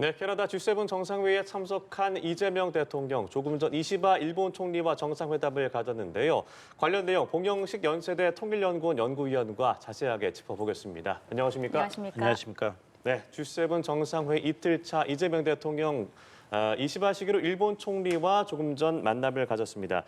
네, 캐나다 G7 정상회의에 참석한 이재명 대통령, 조금 전 이시바 일본 총리와 정상회담을 가졌는데요. 관련 내용 봉영식 연세대 통일연구원 연구위원과 자세하게 짚어보겠습니다. 안녕하십니까? 안녕하십니까? 안녕하십니까? 네, G7 정상회의 이틀차 이재명 대통령 이시바 시기로 일본 총리와 조금 전 만남을 가졌습니다.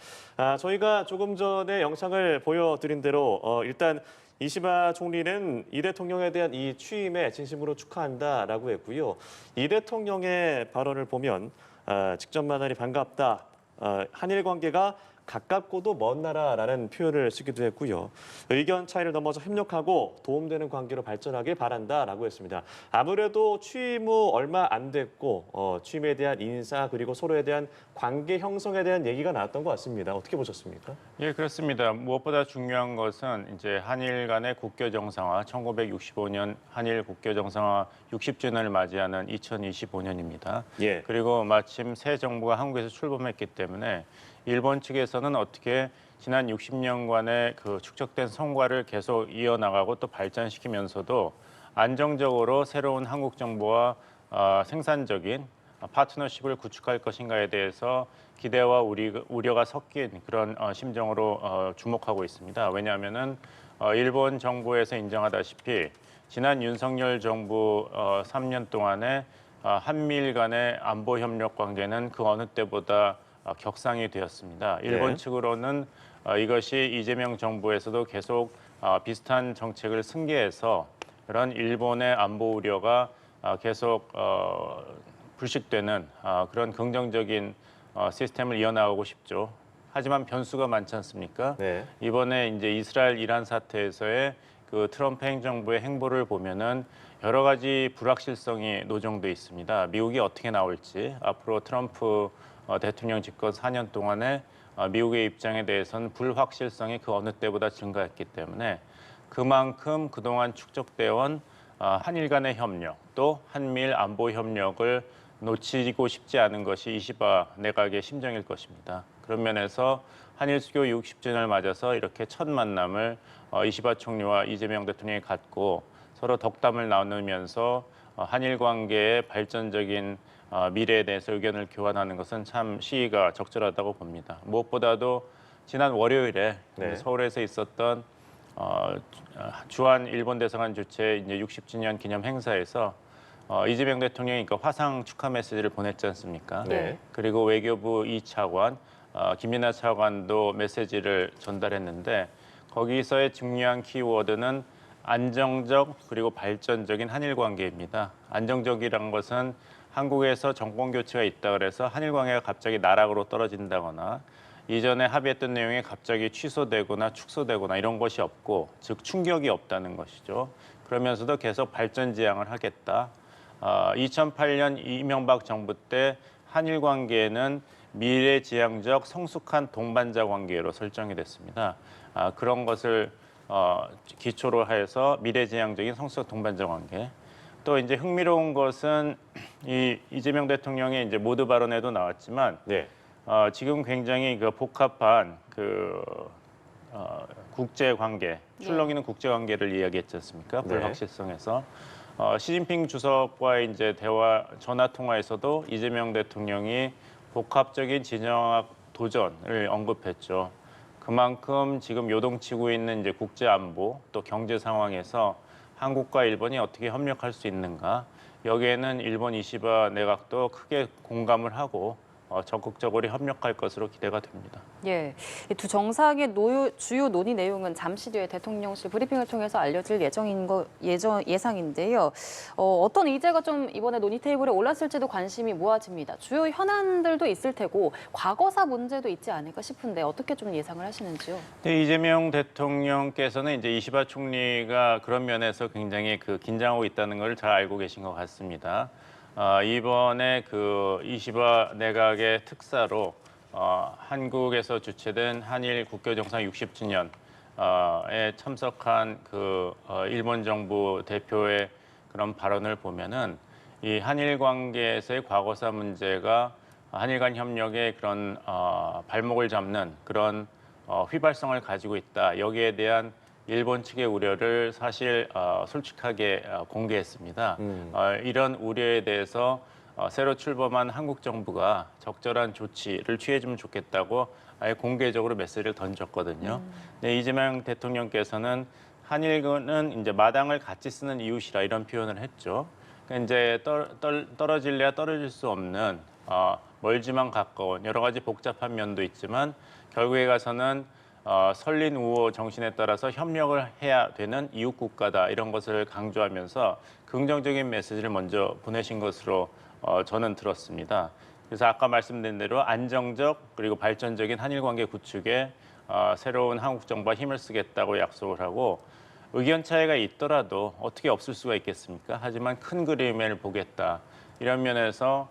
저희가 조금 전에 영상을 보여드린 대로 일단 이시바 총리는 이 대통령에 대한 이 취임에 진심으로 축하한다라고 했고요. 이 대통령의 발언을 보면 직접 만나니 반갑다. 한일 관계가 가깝고도 먼 나라라는 표현을 쓰기도 했고요. 의견 차이를 넘어서 협력하고 도움되는 관계로 발전하길 바란다라고 했습니다. 아무래도 취임 후 얼마 안 됐고 취임에 대한 인사 그리고 서로에 대한 관계 형성에 대한 얘기가 나왔던 것 같습니다. 어떻게 보셨습니까? 예, 그렇습니다. 무엇보다 중요한 것은 이제 한일 간의 국교 정상화, 1965년 한일 국교 정상화 60주년을 맞이하는 2025년입니다. 예. 그리고 마침 새 정부가 한국에서 출범했기 때문에 일본 측에서는 어떻게 지난 60년간의 그 축적된 성과를 계속 이어나가고 또 발전시키면서도 안정적으로 새로운 한국 정부와 생산적인 파트너십을 구축할 것인가에 대해서 기대와 우려가 섞인 그런 심정으로 주목하고 있습니다. 왜냐하면은 일본 정부에서 인정하다시피 지난 윤석열 정부 3년 동안에 한미일 간의 안보 협력 관계는 그 어느 때보다 격상이 되었습니다. 일본 네. 측으로는 이것이 이재명 정부에서도 계속 비슷한 정책을 승계해서 그런 일본의 안보 우려가 계속 불식되는 그런 긍정적인 시스템을 이어나가고 싶죠. 하지만 변수가 많지 않습니까? 네. 이번에 이제 이스라엘 이란 사태에서의 그 트럼프 행정부의 행보를 보면은 여러 가지 불확실성이 노정돼 있습니다. 미국이 어떻게 나올지 앞으로 트럼프 대통령 집권 4년 동안에 미국의 입장에 대해서는 불확실성이 그 어느 때보다 증가했기 때문에 그만큼 그동안 축적되어 온 한일 간의 협력 또 한미일 안보 협력을 놓치고 싶지 않은 것이 이시바 내각의 심정일 것입니다. 그런 면에서 한일 수교 60주년을 맞아서 이렇게 첫 만남을 이시바 총리와 이재명 대통령이 갖고 서로 덕담을 나누면서 한일 관계의 발전적인 미래에 대해서 의견을 교환하는 것은 참 시기가 적절하다고 봅니다. 무엇보다도 지난 월요일에 네. 서울에서 있었던 주한 일본 대사관 주최 이제 60주년 기념 행사에서 이재명 대통령이 그 화상 축하 메시지를 보냈지 않습니까? 네. 그리고 외교부 2차관 김민하 차관도 메시지를 전달했는데 거기서의 중요한 키워드는 안정적 그리고 발전적인 한일 관계입니다. 안정적이란 것은 한국에서 정권 교체가 있다 그래서 한일 관계가 갑자기 나락으로 떨어진다거나 이전에 합의했던 내용이 갑자기 취소되거나 축소되거나 이런 것이 없고 즉 충격이 없다는 것이죠. 그러면서도 계속 발전 지향을 하겠다. 2008년 이명박 정부 때 한일 관계는 미래지향적 성숙한 동반자 관계로 설정이 됐습니다. 그런 것을 기초로 해서 미래지향적인 성숙한 동반자 관계. 또 이제 흥미로운 것은 이재명 대통령의 이제 모두 발언에도 나왔지만 네. 지금 굉장히 그 복합한 그 국제 관계, 출렁이는 국제 관계를 이야기했지 않습니까? 네. 불확실성에서 시진핑 주석과의 이제 대화 전화 통화에서도 이재명 대통령이 복합적인 진영학 도전을 언급했죠. 그만큼 지금 요동치고 있는 이제 국제 안보 또 경제 상황에서 한국과 일본이 어떻게 협력할 수 있는가? 여기에는 일본 이시바 내각도 크게 공감을 하고 적극적으로 협력할 것으로 기대가 됩니다. 예, 이 두 정상의 주요 논의 내용은 잠시 뒤에 대통령실 브리핑을 통해서 알려질 예상인데요. 어떤 의제가 좀 이번에 논의 테이블에 올랐을지도 관심이 모아집니다. 주요 현안들도 있을 테고 과거사 문제도 있지 않을까 싶은데 어떻게 좀 예상을 하시는지요? 네, 이재명 대통령께서는 이제 이시바 총리가 그런 면에서 굉장히 그 긴장하고 있다는 걸 잘 알고 계신 것 같습니다. 이번에 그 이시바 내각의 특사로 한국에서 주최된 한일 국교 정상 60주년에 참석한 그 일본 정부 대표의 그런 발언을 보면은 이 한일 관계에서의 과거사 문제가 한일 간 협력의 그런 발목을 잡는 그런 휘발성을 가지고 있다. 여기에 대한 일본 측의 우려를 사실 솔직하게 공개했습니다. 이런 우려에 대해서 새로 출범한 한국 정부가 적절한 조치를 취해주면 좋겠다고 아예 공개적으로 메시지를 던졌거든요. 근데 이재명 대통령께서는 한일은 이제 마당을 같이 쓰는 이웃이라 이런 표현을 했죠. 그러니까 이제 떨어질래야 떨어질 수 없는 멀지만 가까운 여러 가지 복잡한 면도 있지만 결국에 가서는 설린 우호 정신에 따라서 협력을 해야 되는 이웃 국가다 이런 것을 강조하면서 긍정적인 메시지를 먼저 보내신 것으로 저는 들었습니다. 그래서 아까 말씀드린 대로 안정적 그리고 발전적인 한일 관계 구축에 새로운 한국 정부가 힘을 쓰겠다고 약속을 하고 의견 차이가 있더라도 어떻게 없을 수가 있겠습니까? 하지만 큰 그림을 보겠다. 이런 면에서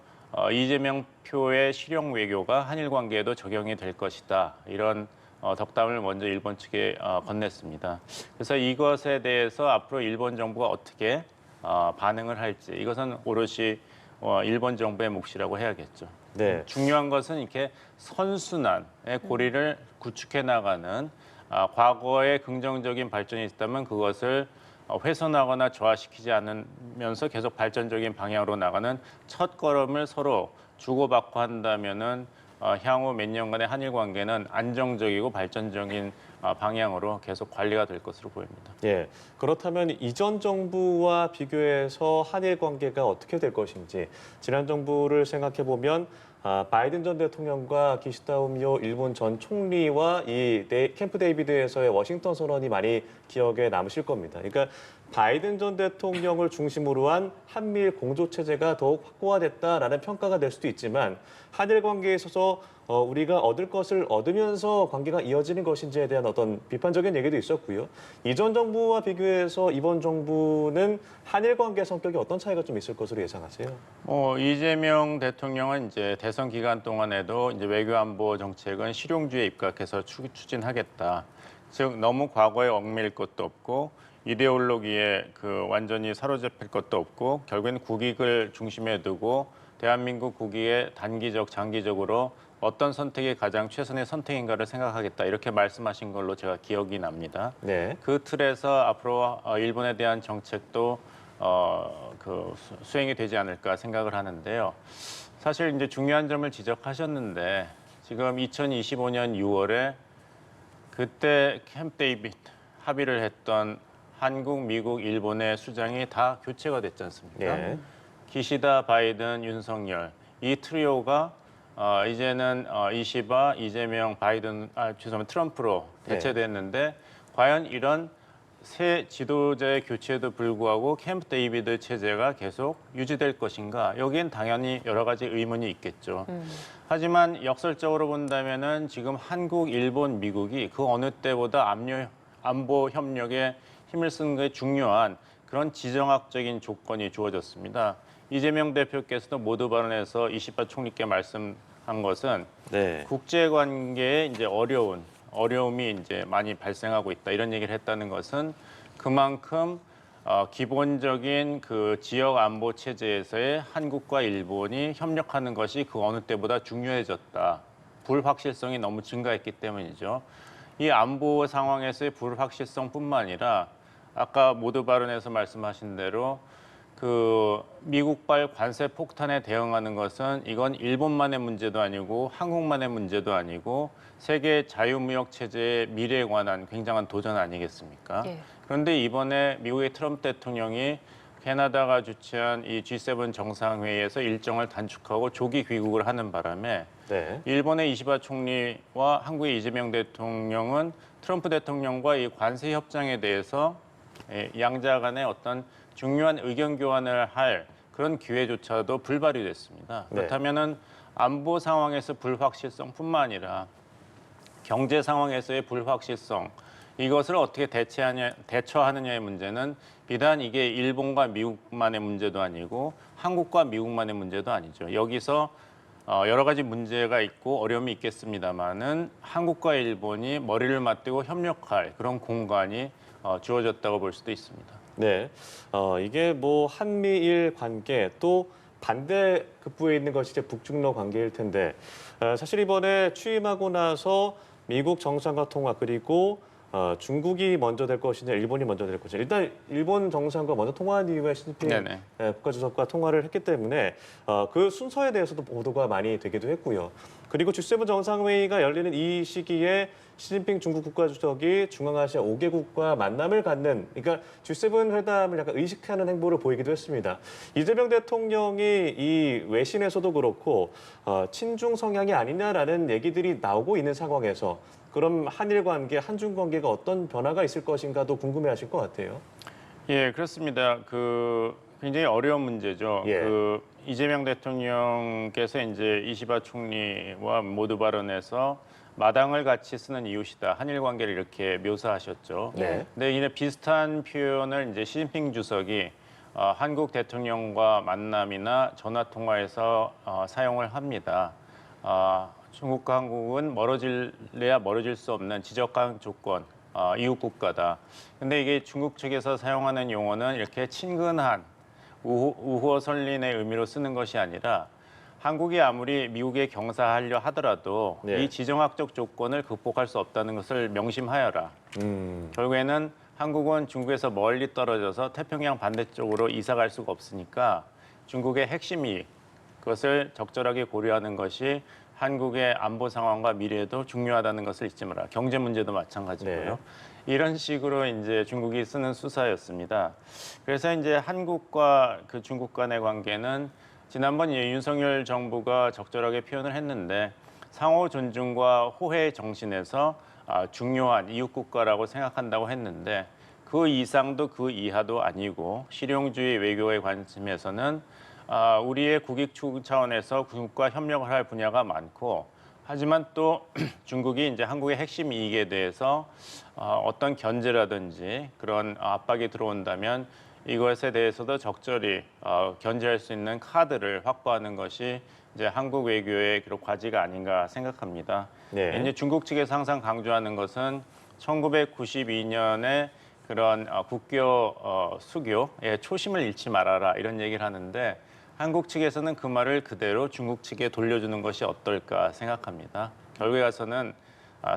이재명 표의 실용 외교가 한일 관계에도 적용이 될 것이다. 이런 덕담을 먼저 일본 측에 건넸습니다. 그래서 이것에 대해서 앞으로 일본 정부가 어떻게 반응을 할지 이것은 오롯이 일본 정부의 몫이라고 해야겠죠. 네. 중요한 것은 이렇게 선순환의 고리를 구축해 나가는 과거에 긍정적인 발전이 있다면 그것을 훼손하거나 저하시키지 않으면서 계속 발전적인 방향으로 나가는 첫 걸음을 서로 주고받고 한다면은 향후 몇 년간의 한일 관계는 안정적이고 발전적인 방향으로 계속 관리가 될 것으로 보입니다. 예. 그렇다면 이전 정부와 비교해서 한일 관계가 어떻게 될 것인지 지난 정부를 생각해 보면 바이든 전 대통령과 기시다 후미오 일본 전 총리와 캠프 데이비드에서의 워싱턴 선언이 많이 기억에 남으실 겁니다. 그러니까 바이든 전 대통령을 중심으로 한 한미일 공조 체제가 더욱 확고화됐다라는 평가가 될 수도 있지만 한일 관계에 있어서 우리가 얻을 것을 얻으면서 관계가 이어지는 것인지에 대한 어떤 비판적인 얘기도 있었고요. 이전 정부와 비교해서 이번 정부는 한일 관계 성격이 어떤 차이가 좀 있을 것으로 예상하세요? 이재명 대통령은 이제 대선 기간 동안에도 이제 외교안보 정책은 실용주의에 입각해서 추진하겠다. 즉 너무 과거에 얽매일 것도 없고 이데올로기에 완전히 사로잡힐 것도 없고 결국엔 국익을 중심에 두고 대한민국 국익에 단기적, 장기적으로 어떤 선택이 가장 최선의 선택인가를 생각하겠다 이렇게 말씀하신 걸로 제가 기억이 납니다. 네. 그 틀에서 앞으로 일본에 대한 정책도 수행이 되지 않을까 생각을 하는데요. 사실 이제 중요한 점을 지적하셨는데 지금 2025년 6월에 그때 캠프 데이비드 합의를 했던 한국, 미국, 일본의 수장이 다 교체가 됐지 않습니까? 네. 기시다, 바이든, 윤석열 이 트리오가 이제는 이시바, 이재명, 바이든, 죄송합니다, 트럼프로 대체됐는데 과연 이런 새 지도자의 교체에도 불구하고 캠프 데이비드 체제가 계속 유지될 것인가? 여기엔 당연히 여러 가지 의문이 있겠죠. 하지만 역설적으로 본다면은 지금 한국, 일본, 미국이 그 어느 때보다 안보 협력에 힘을 쓰는 게 중요한 그런 지정학적인 조건이 주어졌습니다. 이재명 대표께서도 모두 발언에서 이시바 총리께 말씀한 것은 네. 국제 관계에 이제 어려움이 이제 많이 발생하고 있다 이런 얘기를 했다는 것은 그만큼 기본적인 그 지역 안보 체제에서의 한국과 일본이 협력하는 것이 그 어느 때보다 중요해졌다. 불확실성이 너무 증가했기 때문이죠. 이 안보 상황에서의 불확실성뿐만 아니라 아까 모두 발언에서 말씀하신 대로 그 미국발 관세 폭탄에 대응하는 것은 이건 일본만의 문제도 아니고 한국만의 문제도 아니고 세계 자유무역 체제의 미래에 관한 굉장한 도전 아니겠습니까? 예. 그런데 이번에 미국의 트럼프 대통령이 캐나다가 주최한 이 G7 정상회의에서 일정을 단축하고 조기 귀국을 하는 바람에 네. 일본의 이시바 총리와 한국의 이재명 대통령은 트럼프 대통령과 이 관세 협정에 대해서 양자 간의 어떤 중요한 의견 교환을 할 그런 기회조차도 불발휘됐습니다. 네. 그렇다면은 안보 상황에서 불확실성뿐만 아니라 경제 상황에서의 불확실성 이것을 어떻게 대처하느냐의 문제는 비단 이게 일본과 미국만의 문제도 아니고 한국과 미국만의 문제도 아니죠. 여기서 여러 가지 문제가 있고 어려움이 있겠습니다만은 한국과 일본이 머리를 맞대고 협력할 그런 공간이 주어졌다고 볼 수도 있습니다. 네. 이게 뭐 한미일 관계 또 반대 급부에 있는 것이 이제 북중러 관계일 텐데 사실 이번에 취임하고 나서 미국 정상과 통화 그리고 중국이 먼저 될 것이냐, 일본이 먼저 될 것이냐. 일단 일본 정상과 먼저 통화한 이후에 시진핑 네네. 국가주석과 통화를 했기 때문에 그 순서에 대해서도 보도가 많이 되기도 했고요. 그리고 G7 정상회의가 열리는 이 시기에 시진핑 중국 국가주석이 중앙아시아 5개국과 만남을 갖는, 그러니까 G7 회담을 약간 의식하는 행보를 보이기도 했습니다. 이재명 대통령이 이 외신에서도 그렇고 친중 성향이 아니냐라는 얘기들이 나오고 있는 상황에서 그럼 한일 관계, 한중 관계가 어떤 변화가 있을 것인가도 궁금해하실 것 같아요. 예, 그렇습니다. 굉장히 어려운 문제죠. 예. 이재명 대통령께서 이제 이시바 총리와 모두 발언에서 마당을 같이 쓰는 이웃이다. 한일 관계를 이렇게 묘사하셨죠. 네. 근데 이제 비슷한 표현을 이제 시진핑 주석이 한국 대통령과 만남이나 전화 통화에서 사용을 합니다. 중국과 한국은 멀어질래야 멀어질 수 없는 지적강 조건, 이웃 국가다. 근데 이게 중국 측에서 사용하는 용어는 이렇게 친근한 우호 설린의 의미로 쓰는 것이 아니라 한국이 아무리 미국에 경사하려 하더라도 네. 이 지정학적 조건을 극복할 수 없다는 것을 명심하여라. 결국에는 한국은 중국에서 멀리 떨어져서 태평양 반대쪽으로 이사 갈 수가 없으니까 중국의 핵심 이익, 그것을 적절하게 고려하는 것이 한국의 안보 상황과 미래에도 중요하다는 것을 잊지 마라. 경제 문제도 마찬가지고요. 네. 이런 식으로 이제 중국이 쓰는 수사였습니다. 그래서 이제 한국과 그 중국 간의 관계는 지난번 윤석열 정부가 적절하게 표현을 했는데 상호 존중과 호혜의 정신에서 중요한 이웃 국가라고 생각한다고 했는데 그 이상도 그 이하도 아니고 실용주의 외교의 관점에서는 우리의 국익 추구 차원에서 중국과 협력을 할 분야가 많고 하지만 또 중국이 이제 한국의 핵심 이익에 대해서 어떤 견제라든지 그런 압박이 들어온다면 이것에 대해서도 적절히 견제할 수 있는 카드를 확보하는 것이 이제 한국 외교의 그런 과제가 아닌가 생각합니다. 네. 이제 중국 측에서 항상 강조하는 것은 1992년에 그런 국교 수교의 초심을 잃지 말아라 이런 얘기를 하는데 한국 측에서는 그 말을 그대로 중국 측에 돌려주는 것이 어떨까 생각합니다. 결국에 가서는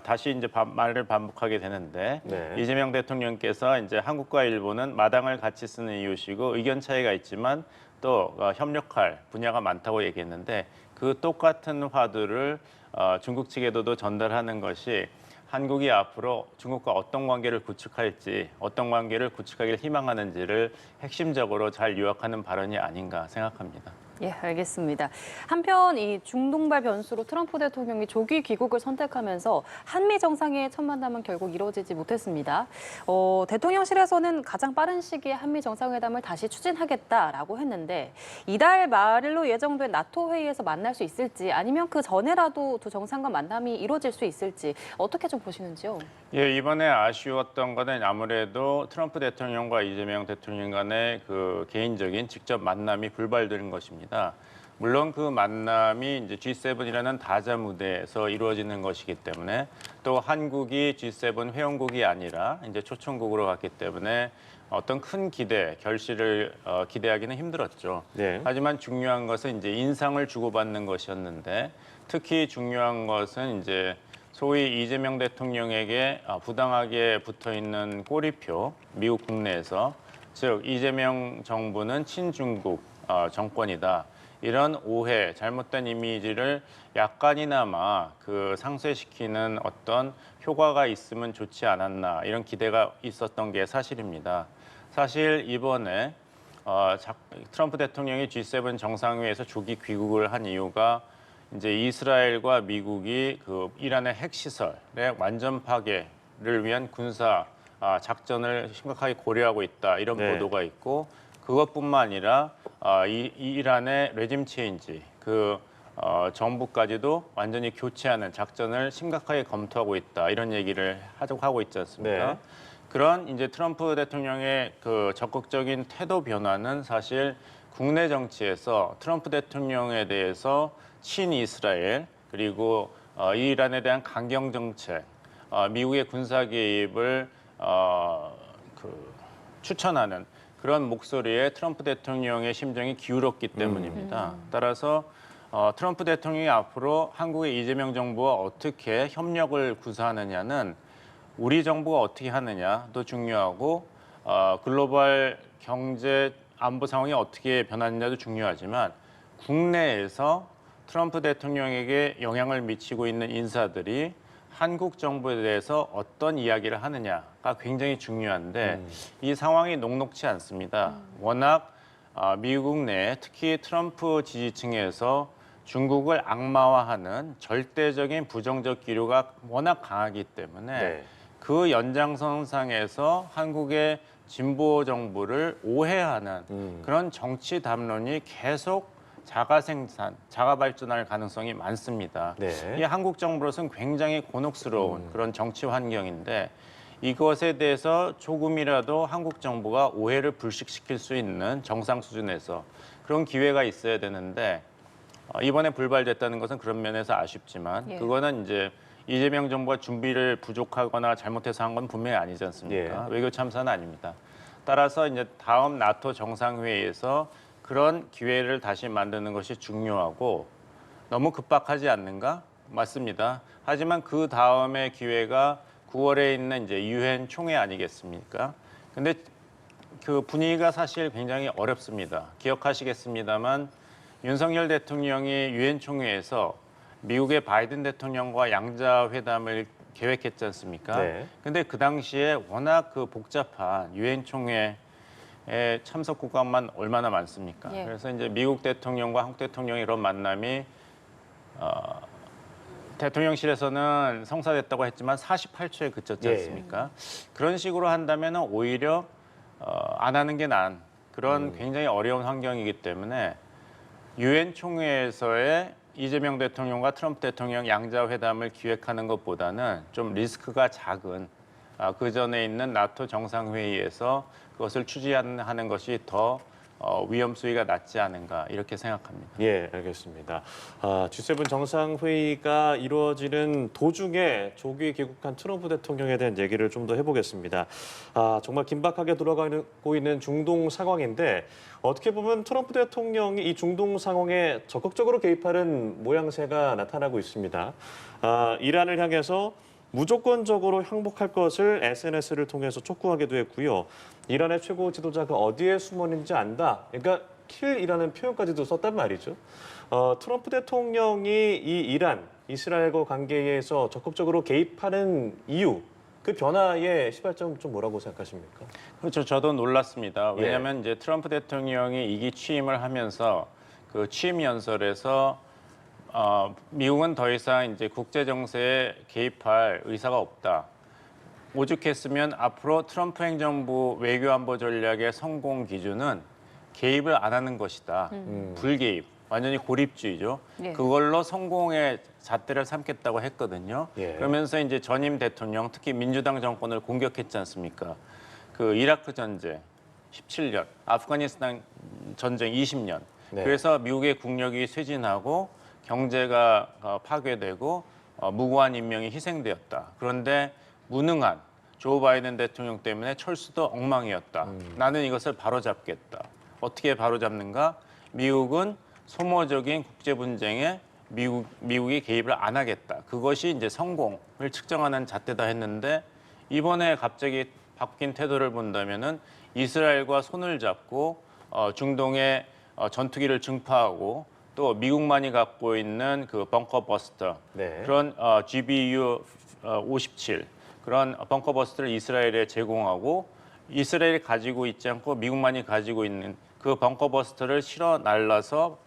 다시 이제 말을 반복하게 되는데 네. 이재명 대통령께서 이제 한국과 일본은 마당을 같이 쓰는 이웃이고 의견 차이가 있지만 또 협력할 분야가 많다고 얘기했는데 그 똑같은 화두를 중국 측에도 전달하는 것이 한국이 앞으로 중국과 어떤 관계를 구축할지, 어떤 관계를 구축하기를 희망하는지를 핵심적으로 잘 요약하는 발언이 아닌가 생각합니다. 예, 알겠습니다. 한편 이 중동발 변수로 트럼프 대통령이 조기 귀국을 선택하면서 한미 정상회의 첫 만남은 결국 이루어지지 못했습니다. 대통령실에서는 가장 빠른 시기에 한미 정상회담을 다시 추진하겠다라고 했는데 이달 말로 예정된 나토 회의에서 만날 수 있을지 아니면 그 전에라도 두 정상간 만남이 이루어질 수 있을지 어떻게 좀 보시는지요? 예, 이번에 아쉬웠던 것은 아무래도 트럼프 대통령과 이재명 대통령 간의 그 개인적인 직접 만남이 불발되는 것입니다. 물론 그 만남이 이제 G7이라는 다자 무대에서 이루어지는 것이기 때문에 또 한국이 G7 회원국이 아니라 이제 초청국으로 갔기 때문에 어떤 큰 기대, 결실을 기대하기는 힘들었죠. 네. 하지만 중요한 것은 이제 인상을 주고받는 것이었는데 특히 중요한 것은 이제 소위 이재명 대통령에게 부당하게 붙어 있는 꼬리표, 미국 국내에서 즉 이재명 정부는 친중국 정권이다. 이런 오해, 잘못된 이미지를 약간이나마 그 상쇄시키는 어떤 효과가 있으면 좋지 않았나 이런 기대가 있었던 게 사실입니다. 사실 이번에 트럼프 대통령이 G7 정상회의에서 조기 귀국을 한 이유가 이제 이스라엘과 미국이 그 이란의 핵시설의 완전 파괴를 위한 군사 작전을 심각하게 고려하고 있다 이런 네. 보도가 있고 그것뿐만 아니라 이란의 레짐 체인지 정부까지도 완전히 교체하는 작전을 심각하게 검토하고 있다 이런 얘기를 하고 있지 않습니까? 네. 그런 이제 트럼프 대통령의 그 적극적인 태도 변화는 사실 국내 정치에서 트럼프 대통령에 대해서 친이스라엘 그리고 이란에 대한 강경 정책, 미국의 군사 개입을 추천하는 그런 목소리에 트럼프 대통령의 심정이 기울었기 때문입니다. 따라서 트럼프 대통령이 앞으로 한국의 이재명 정부와 어떻게 협력을 구사하느냐는 우리 정부가 어떻게 하느냐도 중요하고 글로벌 경제 안보 상황이 어떻게 변하느냐도 중요하지만 국내에서 트럼프 대통령에게 영향을 미치고 있는 인사들이 한국 정부에 대해서 어떤 이야기를 하느냐가 굉장히 중요한데 이 상황이 녹록치 않습니다. 워낙 미국 내 특히 트럼프 지지층에서 중국을 악마화하는 절대적인 부정적 기류가 워낙 강하기 때문에 네. 그 연장선상에서 한국의 진보 정부를 오해하는 그런 정치 담론이 계속 자가 생산, 자가 발전할 가능성이 많습니다. 네. 이 한국 정부로서는 굉장히 곤혹스러운 그런 정치 환경인데 이것에 대해서 조금이라도 한국 정부가 오해를 불식시킬 수 있는 정상 수준에서 그런 기회가 있어야 되는데 이번에 불발됐다는 것은 그런 면에서 아쉽지만 예. 그거는 이제 이재명 정부가 준비를 부족하거나 잘못해서 한 건 분명히 아니지 않습니까? 예. 외교 참사는 아닙니다. 따라서 이제 다음 나토 정상회의에서 그런 기회를 다시 만드는 것이 중요하고 너무 급박하지 않는가? 맞습니다. 하지만 그 다음에 기회가 9월에 있는 이제 유엔 총회 아니겠습니까? 근데 그 분위기가 사실 굉장히 어렵습니다. 기억하시겠습니다만 윤석열 대통령이 유엔 총회에서 미국의 바이든 대통령과 양자 회담을 계획했지 않습니까? 네. 근데 그 당시에 워낙 그 복잡한 유엔 총회에 참석 국가만 얼마나 많습니까? 예. 그래서 이제 미국 대통령과 한국 대통령의 이런 만남이 대통령실에서는 성사됐다고 했지만 48초에 그쳤지 예. 않습니까? 그런 식으로 한다면 오히려 안 하는 게 나은 그런 굉장히 어려운 환경이기 때문에 유엔 총회에서의 이재명 대통령과 트럼프 대통령 양자 회담을 기획하는 것보다는 좀 리스크가 작은 그 전에 있는 나토 정상회의에서 그것을 추진하는 것이 더 위험 수위가 낮지 않은가 이렇게 생각합니다. 예, 알겠습니다. G7 정상회의가 이루어지는 도중에 조기 귀국한 트럼프 대통령에 대한 얘기를 좀 더 해보겠습니다. 정말 긴박하게 돌아가고 있는 중동 상황인데 어떻게 보면 트럼프 대통령이 이 중동 상황에 적극적으로 개입하는 모양새가 나타나고 있습니다. 이란을 향해서 무조건적으로 항복할 것을 SNS를 통해서 촉구하기도 했고요. 이란의 최고 지도자가 어디에 숨어 있는지 안다. 그러니까 킬이라는 표현까지도 썼단 말이죠. 트럼프 대통령이 이 이란, 이스라엘과 관계에서 적극적으로 개입하는 이유, 그 변화의 시발점 좀 뭐라고 생각하십니까? 그렇죠. 저도 놀랐습니다. 예. 왜냐하면 이제 트럼프 대통령이 2기 취임을 하면서 그 취임 연설에서 미국은 더 이상 이제 국제 정세에 개입할 의사가 없다. 오죽했으면 앞으로 트럼프 행정부 외교안보 전략의 성공 기준은 개입을 안 하는 것이다. 불개입, 완전히 고립주의죠. 예. 그걸로 성공의 잣대를 삼겠다고 했거든요. 예. 그러면서 이제 전임 대통령, 특히 민주당 정권을 공격했지 않습니까? 그 이라크 전쟁 17년, 아프가니스탄 전쟁 20년. 네. 그래서 미국의 국력이 쇠진하고 경제가 파괴되고 무고한 인명이 희생되었다. 그런데 무능한 조 바이든 대통령 때문에 철수도 엉망이었다. 나는 이것을 바로잡겠다. 어떻게 바로잡는가? 미국은 소모적인 국제 분쟁에 미국이 개입을 안 하겠다. 그것이 이제 성공을 측정하는 잣대다 했는데 이번에 갑자기 바뀐 태도를 본다면은 이스라엘과 손을 잡고 중동에 전투기를 증파하고 또 미국만이 갖고 있는 그 벙커 버스터 네. 그런 GBU 57 그런 벙커 버스터를 이스라엘에 제공하고 이스라엘이 가지고 있지 않고 미국만이 가지고 있는 그 벙커 버스터를 실어 날라서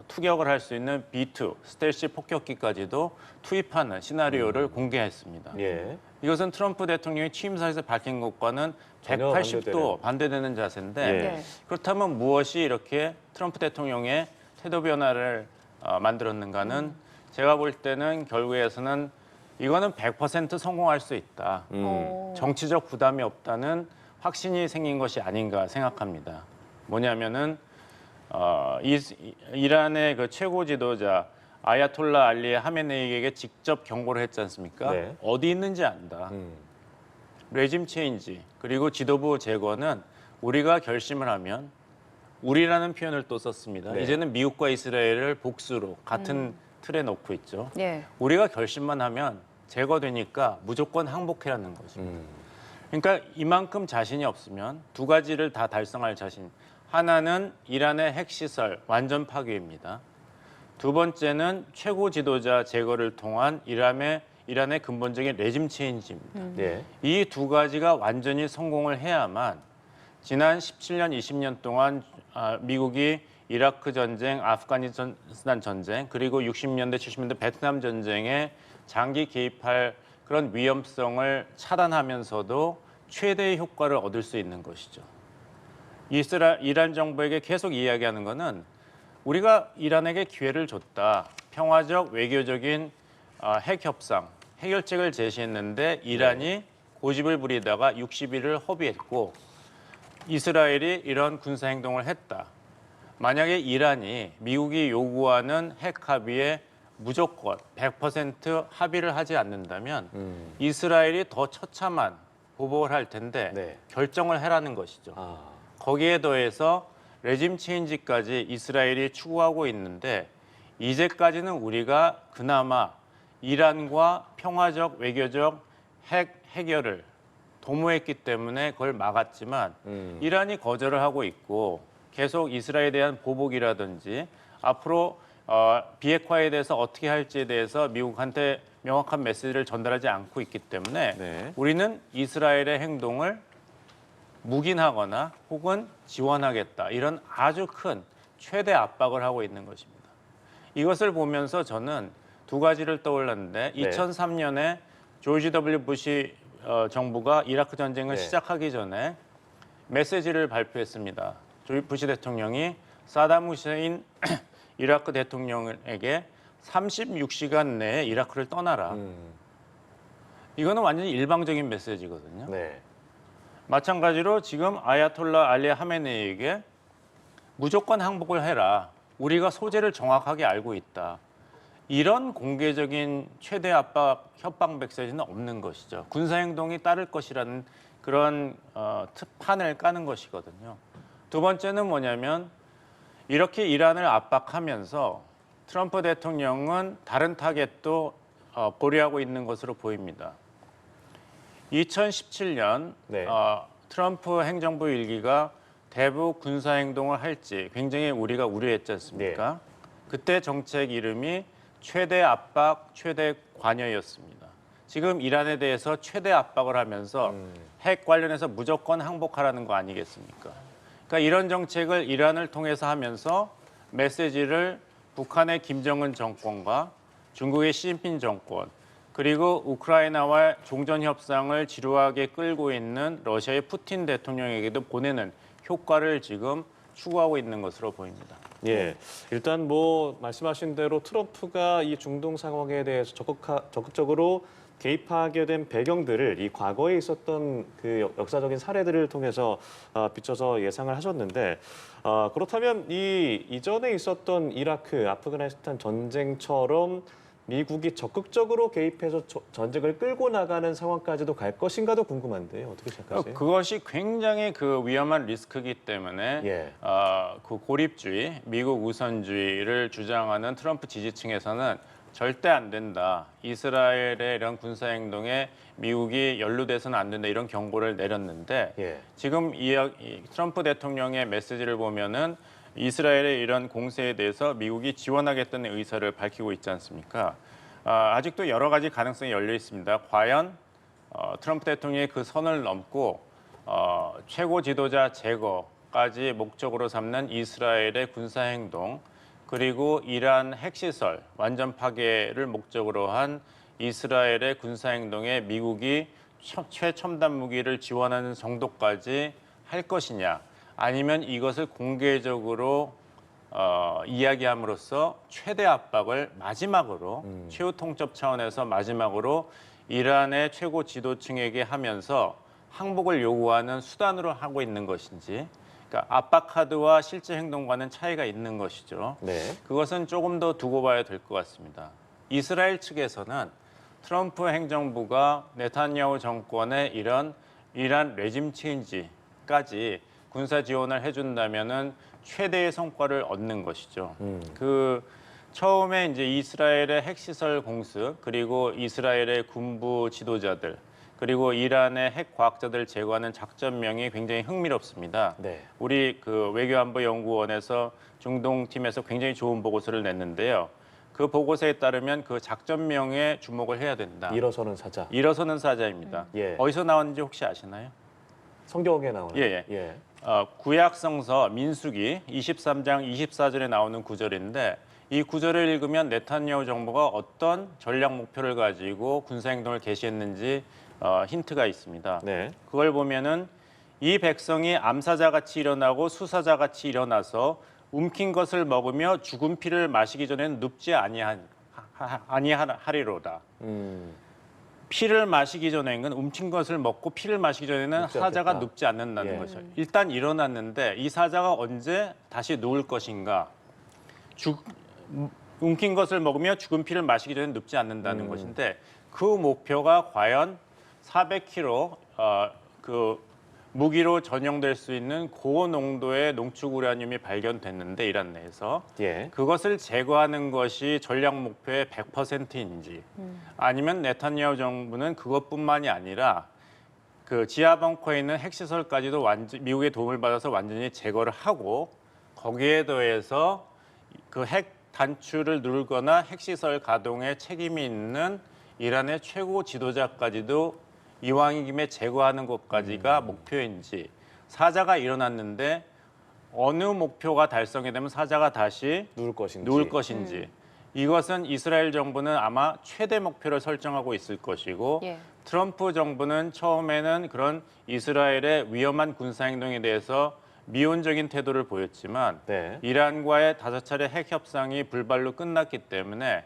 투격을 할 수 있는 B2 스텔시 폭격기까지도 투입하는 시나리오를 공개했습니다. 예. 이것은 트럼프 대통령이 취임사에서 밝힌 것과는 전혀 180도 반대되는 자세인데 예. 네. 그렇다면 무엇이 이렇게 트럼프 대통령의 태도 변화를 만들었는가는 제가 볼 때는 결국에서는 이거는 100% 성공할 수 있다. 정치적 부담이 없다는 확신이 생긴 것이 아닌가 생각합니다. 뭐냐면은 이란의 그 최고 지도자 아야톨라 알리 하메네이에게 직접 경고를 했지 않습니까? 네. 어디 있는지 안다. 레짐 체인지 그리고 지도부 제거는 우리가 결심을 하면 우리라는 표현을 또 썼습니다. 네. 이제는 미국과 이스라엘을 복수로 같은 틀에 놓고 있죠. 예. 우리가 결심만 하면 제거되니까 무조건 항복해라는 거죠. 그러니까 이만큼 자신이 없으면 두 가지를 다 달성할 자신. 하나는 이란의 핵시설 완전 파괴입니다. 두 번째는 최고 지도자 제거를 통한 이란의 근본적인 레짐 체인지입니다. 네. 이 두 가지가 완전히 성공을 해야만 지난 17년, 20년 동안 미국이 이라크 전쟁, 아프가니스탄 전쟁, 그리고 60년대, 70년대 베트남 전쟁에 장기 개입할 그런 위험성을 차단하면서도 최대의 효과를 얻을 수 있는 것이죠. 이란 정부에게 계속 이야기하는 것은 우리가 이란에게 기회를 줬다. 평화적 외교적인 핵 협상, 해결책을 제시했는데 이란이 고집을 부리다가 60일을 허비했고 이스라엘이 이런 군사 행동을 했다. 만약에 이란이 미국이 요구하는 핵 합의에 무조건 100% 합의를 하지 않는다면 이스라엘이 더 처참한 보복을 할 텐데 네. 결정을 해라는 것이죠. 거기에 더해서 레짐 체인지까지 이스라엘이 추구하고 있는데 이제까지는 우리가 그나마 이란과 평화적 외교적 해결을 도모했기 때문에 그걸 막았지만 이란이 거절을 하고 있고 계속 이스라엘에 대한 보복이라든지 앞으로 비핵화에 대해서 어떻게 할지에 대해서 미국한테 명확한 메시지를 전달하지 않고 있기 때문에 네. 우리는 이스라엘의 행동을 묵인하거나 혹은 지원하겠다. 이런 아주 큰 최대 압박을 하고 있는 것입니다. 이것을 보면서 저는 두 가지를 떠올랐는데 네. 2003년에 조지 W. 부시 정부가 이라크 전쟁을 네. 시작하기 전에 메시지를 발표했습니다. 조지 부시 대통령이 사담 후세인 이라크 대통령에게 36시간 내에 이라크를 떠나라. 이거는 완전히 일방적인 메시지거든요. 네. 마찬가지로 지금 아야톨라 알리 하메네이에게 무조건 항복을 해라. 우리가 소재를 정확하게 알고 있다. 이런 공개적인 최대 압박 협박 메시지는 없는 것이죠. 군사행동이 따를 것이라는 그런 판을 까는 것이거든요. 두 번째는 뭐냐면 이렇게 이란을 압박하면서 트럼프 대통령은 다른 타겟도 고려하고 있는 것으로 보입니다. 2017년 네. 트럼프 행정부 일기가 대북 군사 행동을 할지 굉장히 우리가 우려했지 않습니까? 그때 정책 이름이 최대 압박, 최대 관여였습니다. 지금 이란에 대해서 최대 압박을 하면서 핵 관련해서 무조건 항복하라는 거 아니겠습니까? 그러니까 이런 정책을 이란을 통해서 하면서 메시지를 북한의 김정은 정권과 중국의 시진핑 정권 그리고 우크라이나와 종전 협상을 지루하게 끌고 있는 러시아의 푸틴 대통령에게도 보내는 효과를 지금 추구하고 있는 것으로 보입니다. 예, 일단 뭐 말씀하신 대로 트럼프가 이 중동 상황에 대해서 적극적으로 개입하게 된 배경들을 이 과거에 있었던 그 역사적인 사례들을 통해서 비춰서 예상을 하셨는데 그렇다면 이 이전에 있었던 이라크, 아프가니스탄 전쟁처럼 미국이 적극적으로 개입해서 전쟁을 끌고 나가는 상황까지도 갈 것인가도 궁금한데요. 어떻게 생각하세요? 그것이 굉장히 그 위험한 리스크이기 때문에 예. 그 고립주의, 미국 우선주의를 주장하는 트럼프 지지층에서는 절대 안 된다. 이스라엘의 이런 군사 행동에 미국이 연루돼서는 안 된다. 이런 경고를 내렸는데 예. 지금 이 트럼프 대통령의 메시지를 보면은 이스라엘의 이런 공세에 대해서 미국이 지원하겠다는 의사를 밝히고 있지 않습니까? 아직도 여러 가지 가능성이 열려 있습니다. 과연 트럼프 대통령이 그 선을 넘고 최고 지도자 제거까지 목적으로 삼는 이스라엘의 군사 행동 그리고 이란 핵시설 완전 파괴를 목적으로 한 이스라엘의 군사 행동에 미국이 최첨단 무기를 지원하는 정도까지 할 것이냐 아니면 이것을 공개적으로 이야기함으로써 최대 압박을 마지막으로 최후 통첩 차원에서 마지막으로 이란의 최고 지도층에게 하면서 항복을 요구하는 수단으로 하고 있는 것인지 그러니까 압박 카드와 실제 행동과는 차이가 있는 것이죠. 네. 그것은 조금 더 두고 봐야 될 것 같습니다. 이스라엘 측에서는 트럼프 행정부가 네타냐후 정권의 이런 이란 레짐 체인지까지 군사 지원을 해준다면은 최대의 성과를 얻는 것이죠. 그 처음에 이제 이스라엘의 핵시설 공습, 그리고 이스라엘의 군부 지도자들, 그리고 이란의 핵 과학자들 제거하는 작전명이 굉장히 흥미롭습니다. 네. 우리 그 외교안보연구원에서 중동팀에서 굉장히 좋은 보고서를 냈는데요. 그 보고서에 따르면 그 작전명에 주목을 해야 된다. 일어서는 사자. 일어서는 사자입니다. 예. 어디서 나왔는지 혹시 아시나요? 성경에 나오는. 예, 예. 구약성서 민수기 23장 24절에 나오는 구절인데 이 구절을 읽으면 네타냐후 정부가 어떤 전략 목표를 가지고 군사행동을 개시했는지 힌트가 있습니다. 네. 그걸 보면은 이 백성이 암사자같이 일어나고 수사자같이 일어나서 움킨 것을 먹으며 죽은 피를 마시기 전에는 눕지 아니하리로다. 피를 마시기 전에는 움킨 것을 먹고 피를 마시기 전에는 눕지 사자가 않겠다. 눕지 않는다는 예. 거죠. 일단 일어났는데 이 사자가 언제 다시 누울 것인가? 움킨 것을 먹으며 죽은 피를 마시기 전에 눕지 않는다는 것인데 그 목표가 과연 400kg 그 무기로 전용될 수 있는 고농도의 농축 우라늄이 발견됐는데 이란 내에서 예. 그것을 제거하는 것이 전략 목표의 100%인지 아니면 네타냐후 정부는 그것뿐만이 아니라 그 지하 벙커에 있는 핵시설까지도 미국의 도움을 받아서 완전히 제거를 하고 거기에 더해서 그 핵 단추를 누르거나 핵시설 가동에 책임이 있는 이란의 최고 지도자까지도 이왕인 김에 제거하는 것까지가 목표인지 사자가 일어났는데 어느 목표가 달성이 되면 사자가 다시 누울 것인지. 이것은 이스라엘 정부는 아마 최대 목표를 설정하고 있을 것이고 예. 트럼프 정부는 처음에는 그런 이스라엘의 위험한 군사행동에 대해서 미온적인 태도를 보였지만 네. 이란과의 5차례 핵 협상이 불발로 끝났기 때문에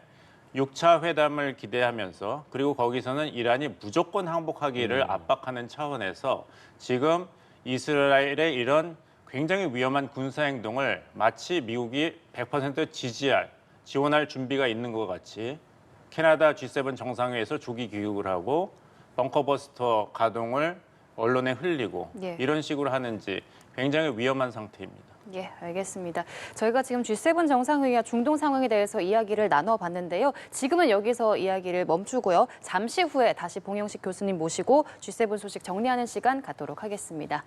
6차 회담을 기대하면서 그리고 거기서는 이란이 무조건 항복하기를 압박하는 차원에서 지금 이스라엘의 이런 굉장히 위험한 군사행동을 마치 미국이 100% 지원할 준비가 있는 것 같이 캐나다 G7 정상회의에서 조기 교육을 하고 벙커버스터 가동을 언론에 흘리고 예. 이런 식으로 하는지 굉장히 위험한 상태입니다. 예, 알겠습니다. 저희가 지금 G7 정상회의와 중동 상황에 대해서 이야기를 나눠봤는데요. 지금은 여기서 이야기를 멈추고요. 잠시 후에 다시 봉영식 교수님 모시고 G7 소식 정리하는 시간 갖도록 하겠습니다.